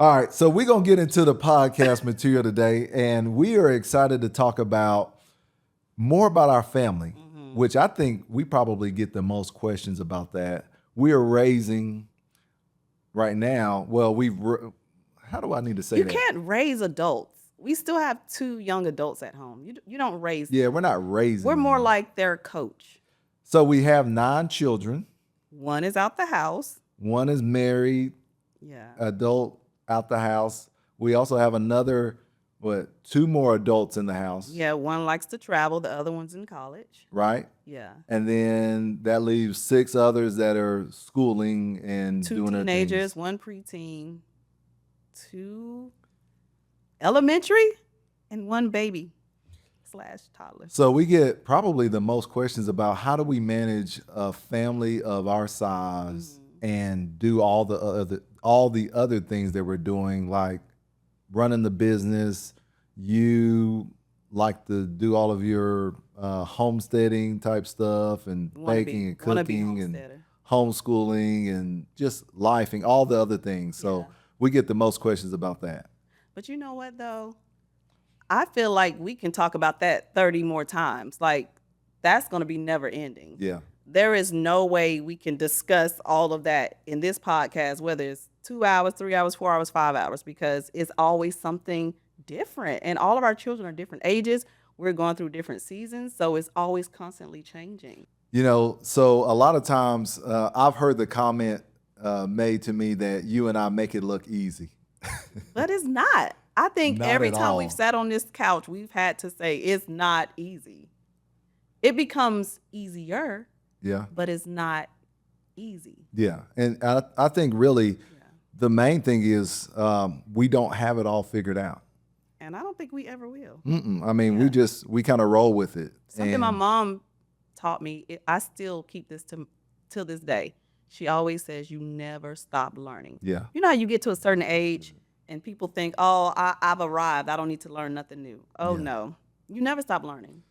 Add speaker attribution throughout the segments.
Speaker 1: All right, so we're going to get into the podcast material today, and we are excited to talk about more about our family, which I think we probably get the most questions about that. We are raising right now, well, how do I need to say
Speaker 2: You
Speaker 1: that?
Speaker 2: can't raise adults. We still have two young adults at home. You don't raise
Speaker 1: Yeah,
Speaker 2: them.
Speaker 1: we're not
Speaker 2: We're
Speaker 1: raising
Speaker 2: more
Speaker 1: them.
Speaker 2: like their coach.
Speaker 1: So we have 9 children.
Speaker 2: One is out the house.
Speaker 1: One is married,
Speaker 2: Yeah.
Speaker 1: adult out the house. We also have another, two more adults in the house,
Speaker 2: Yeah, one likes to travel, the other one's in college.
Speaker 1: right?
Speaker 2: Yeah.
Speaker 1: And then that leaves 6 others that are schooling and
Speaker 2: Two
Speaker 1: doing their
Speaker 2: teenagers,
Speaker 1: things.
Speaker 2: one preteen, two elementary, and one baby / toddler.
Speaker 1: So we get probably the most questions about how do we manage a family of our size and do all the other things that we're doing, like running the business. You like to do all of your homesteading type stuff and baking and
Speaker 2: Wanna be
Speaker 1: cooking and
Speaker 2: homesteader.
Speaker 1: homeschooling and just lifing, all the other things. So
Speaker 2: Yeah.
Speaker 1: we get the most questions about that.
Speaker 2: But you know what though? I feel like we can talk about that 30 more times. Like that's going to be never ending.
Speaker 1: Yeah.
Speaker 2: There is no way we can discuss all of that in this podcast, whether it's 2 hours, 3 hours, 4 hours, 5 hours, because it's always something different. And all of our children are different ages. We're going through different seasons. So it's always constantly changing.
Speaker 1: So a lot of times I've heard the comment made to me that you and I make it look easy.
Speaker 2: But it's not. I think
Speaker 1: Not
Speaker 2: every
Speaker 1: at
Speaker 2: time
Speaker 1: all.
Speaker 2: we've sat on this couch, we've had to say it's not easy. It becomes easier,
Speaker 1: Yeah.
Speaker 2: but it's not easy.
Speaker 1: Yeah. And I think really the main thing is we don't have it all figured out.
Speaker 2: And I don't think we ever will.
Speaker 1: I mean, we kind of roll with it.
Speaker 2: Something my
Speaker 1: And-
Speaker 2: mom taught me, I still keep this till this day. She always says you never stop learning.
Speaker 1: Yeah.
Speaker 2: You know how you get to a certain age and people think, oh, I've arrived. I don't need to learn nothing new. Oh,
Speaker 1: Yeah.
Speaker 2: no. You never stop learning.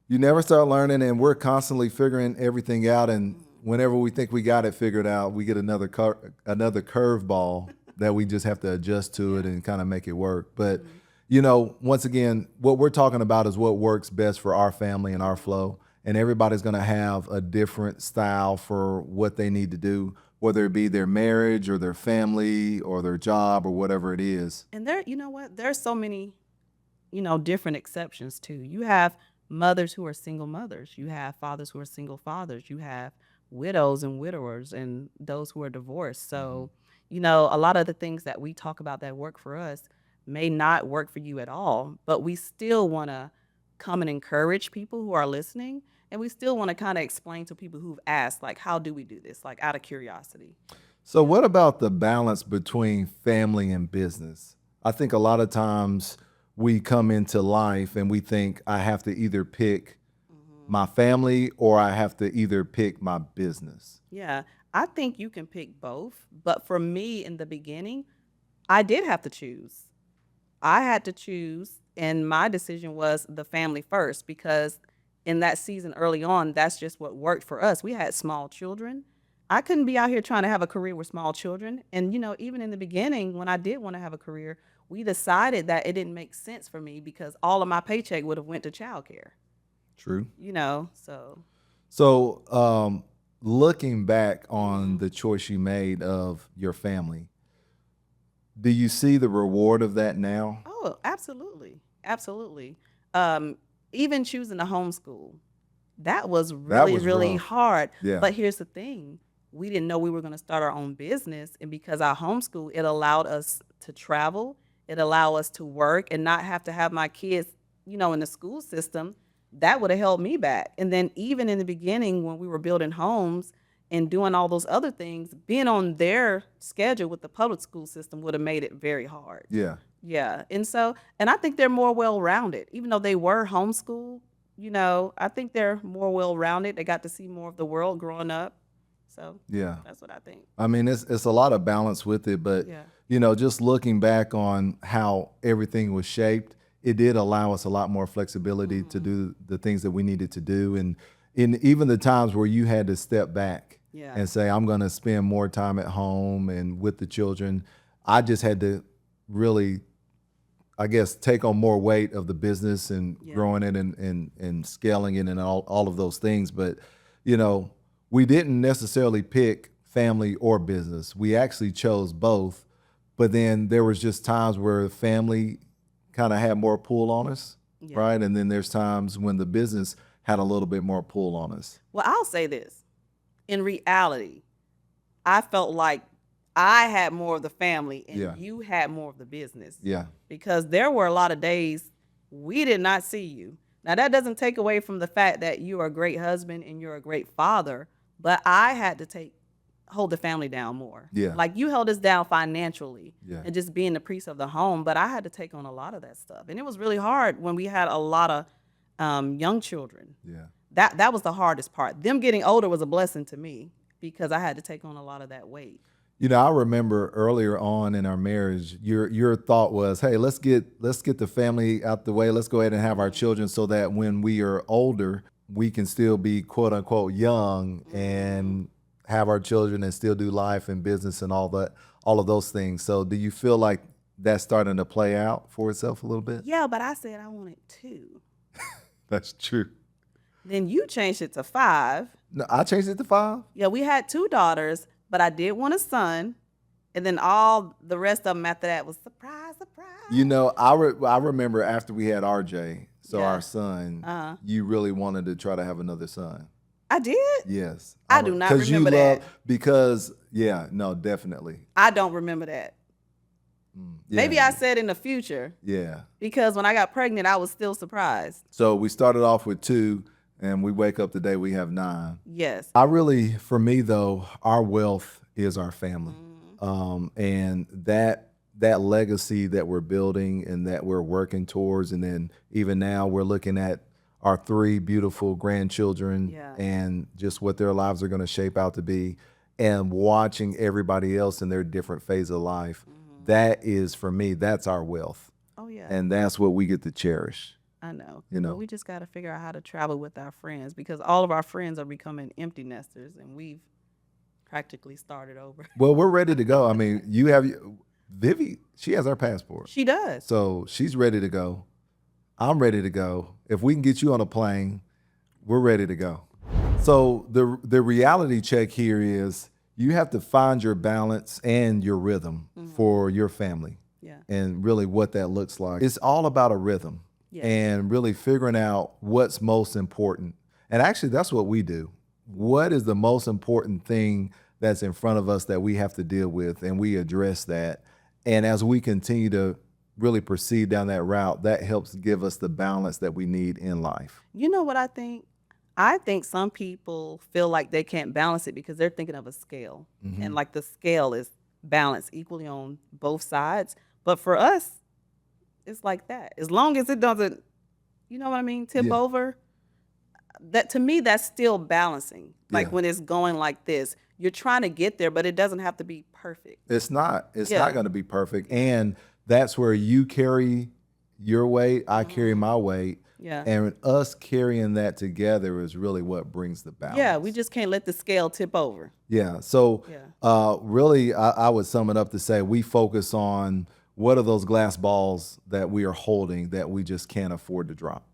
Speaker 1: You never start learning, and we're constantly figuring everything out. And whenever we think we got it figured out, we get another curveball that we just have to adjust to it and kind of make it work. But once again, what we're talking about is what works best for our family and our flow. And everybody's going to have a different style for what they need to do, whether it be their marriage or their family or their job or whatever it is.
Speaker 2: And you know what? There's so many, different exceptions too. You have mothers who are single mothers. You have fathers who are single fathers. You have widows and widowers and those who are divorced. So, a lot of the things that we talk about that work for us may not work for you at all, but we still want to come and encourage people who are listening. And we still want to kind of explain to people who've asked, like, how do we do this? Like, out of curiosity.
Speaker 1: So, what about the balance between family and business? I think a lot of times we come into life and we think I have to either pick my family or I have to either pick my business.
Speaker 2: Yeah, I think you can pick both. But for me in the beginning, I did have to choose. I had to choose, and my decision was the family first because in that season early on, that's just what worked for us. We had small children. I couldn't be out here trying to have a career with small children. And, even in the beginning, when I did want to have a career, we decided that it didn't make sense for me because all of my paycheck would have went to childcare,
Speaker 1: True.
Speaker 2: so.
Speaker 1: So, looking back on the choice you made of your family, do you see the reward of that now?
Speaker 2: Oh, absolutely. Absolutely. Even choosing to homeschool, that was really,
Speaker 1: was
Speaker 2: really
Speaker 1: rough.
Speaker 2: hard.
Speaker 1: Yeah.
Speaker 2: But here's the thing. We didn't know we were going to start our own business. And because our homeschool, it allowed us to travel. It allowed us to work and not have to have my kids, in the school system. That would have held me back. And then even in the beginning, when we were building homes and doing all those other things, being on their schedule with the public school system would have made it very hard.
Speaker 1: Yeah.
Speaker 2: Yeah. And I think they're more well-rounded. Even though they were homeschooled, I think they're more well-rounded. They got to see more of the world growing up. So
Speaker 1: Yeah.
Speaker 2: that's what I think.
Speaker 1: I mean, it's a lot of balance with it, but
Speaker 2: Yeah.
Speaker 1: just looking back on how everything was shaped, it did allow us a lot more flexibility to do the things that we needed to do, and in even the times where you had to step back
Speaker 2: Yeah.
Speaker 1: and say, I'm going to spend more time at home and with the children, I just had to really, I guess, take on more weight of the business and
Speaker 2: Yeah.
Speaker 1: growing it and scaling it and all of those things. But, you know, we didn't necessarily pick family or business. We actually chose both. But then there was just times where family kind of had more pull on us,
Speaker 2: Yeah.
Speaker 1: right? And then there's times when the business had a little bit more pull on us.
Speaker 2: Well, I'll say this. In reality, I felt like I had more of the family and
Speaker 1: Yeah.
Speaker 2: you had more of the business.
Speaker 1: Yeah.
Speaker 2: Because there were a lot of days we did not see you. Now, that doesn't take away from the fact that you are a great husband and you're a great father, but I had to hold the family down more.
Speaker 1: Yeah.
Speaker 2: Like, you held us down financially
Speaker 1: Yeah.
Speaker 2: and just being the priest of the home, but I had to take on a lot of that stuff. And it was really hard when we had a lot of young children.
Speaker 1: Yeah.
Speaker 2: That was the hardest part. Them getting older was a blessing to me because I had to take on a lot of that weight.
Speaker 1: You know, I remember earlier on in our marriage, your thought was, "Hey, let's get the family out the way. Let's go ahead and have our children so that when we are older, we can still be quote unquote young and have our children and still do life and business and all of those things." So, do you feel like that's starting to play out for itself a little bit?
Speaker 2: Yeah, but I said I wanted 2.
Speaker 1: That's true.
Speaker 2: Then you changed it to 5.
Speaker 1: No, I changed it to 5.
Speaker 2: Yeah, we had 2 daughters, but I did want a son. And then all the rest of them after that was surprise, surprise.
Speaker 1: You know, I remember after we had RJ, so
Speaker 2: Yeah.
Speaker 1: our son,
Speaker 2: Uh-huh.
Speaker 1: you really wanted to try to have another son.
Speaker 2: I did?
Speaker 1: Yes.
Speaker 2: I do not remember that.
Speaker 1: Because, yeah, no, definitely.
Speaker 2: I don't remember that.
Speaker 1: Yeah,
Speaker 2: Maybe I said in the future
Speaker 1: Yeah.
Speaker 2: because when I got pregnant, I was still surprised.
Speaker 1: So we started off with 2, and we wake up today, we have 9.
Speaker 2: Yes.
Speaker 1: For me though, our wealth is our family. And that legacy that we're building and that we're working towards, and then even now we're looking at our 3 beautiful grandchildren
Speaker 2: Yeah.
Speaker 1: and just what their lives are going to shape out to be, and watching everybody else in their different phase of life. That is, for me, that's our wealth.
Speaker 2: Oh, yeah.
Speaker 1: And that's what we get to cherish.
Speaker 2: I know.
Speaker 1: You know.
Speaker 2: But we just got to figure out how to travel with our friends because all of our friends are becoming empty nesters and we've practically started over.
Speaker 1: Well, we're ready to go. I mean, Vivi, she has our passport.
Speaker 2: She does.
Speaker 1: So she's ready to go. I'm ready to go. If we can get you on a plane, we're ready to go. So the reality check here is you have to find your balance and your rhythm for your family,
Speaker 2: Yeah.
Speaker 1: and really what that looks like. It's all about a rhythm.
Speaker 2: Yes.
Speaker 1: And really figuring out what's most important. And actually, that's what we do. What is the most important thing that's in front of us that we have to deal with? And we address that. And as we continue to really proceed down that route, that helps give us the balance that we need in life.
Speaker 2: You know what I think? I think some people feel like they can't balance it because they're thinking of a scale. And like the scale is balanced equally on both sides. But for us, it's like that. As long as it doesn't, you know what I mean, tip
Speaker 1: Yeah.
Speaker 2: over, that to me, that's still balancing. Like
Speaker 1: Yeah.
Speaker 2: when it's going like this, you're trying to get there, but it doesn't have to be perfect.
Speaker 1: It's not. It's
Speaker 2: Yeah.
Speaker 1: not going to be perfect. And that's where you carry your weight, I carry my weight.
Speaker 2: Yeah.
Speaker 1: And us carrying that together is really what brings the balance.
Speaker 2: Yeah, we just can't let the scale tip over.
Speaker 1: Yeah. So,
Speaker 2: Yeah.
Speaker 1: really, I would sum it up to say we focus on what are those glass balls that we are holding that we just can't afford to drop.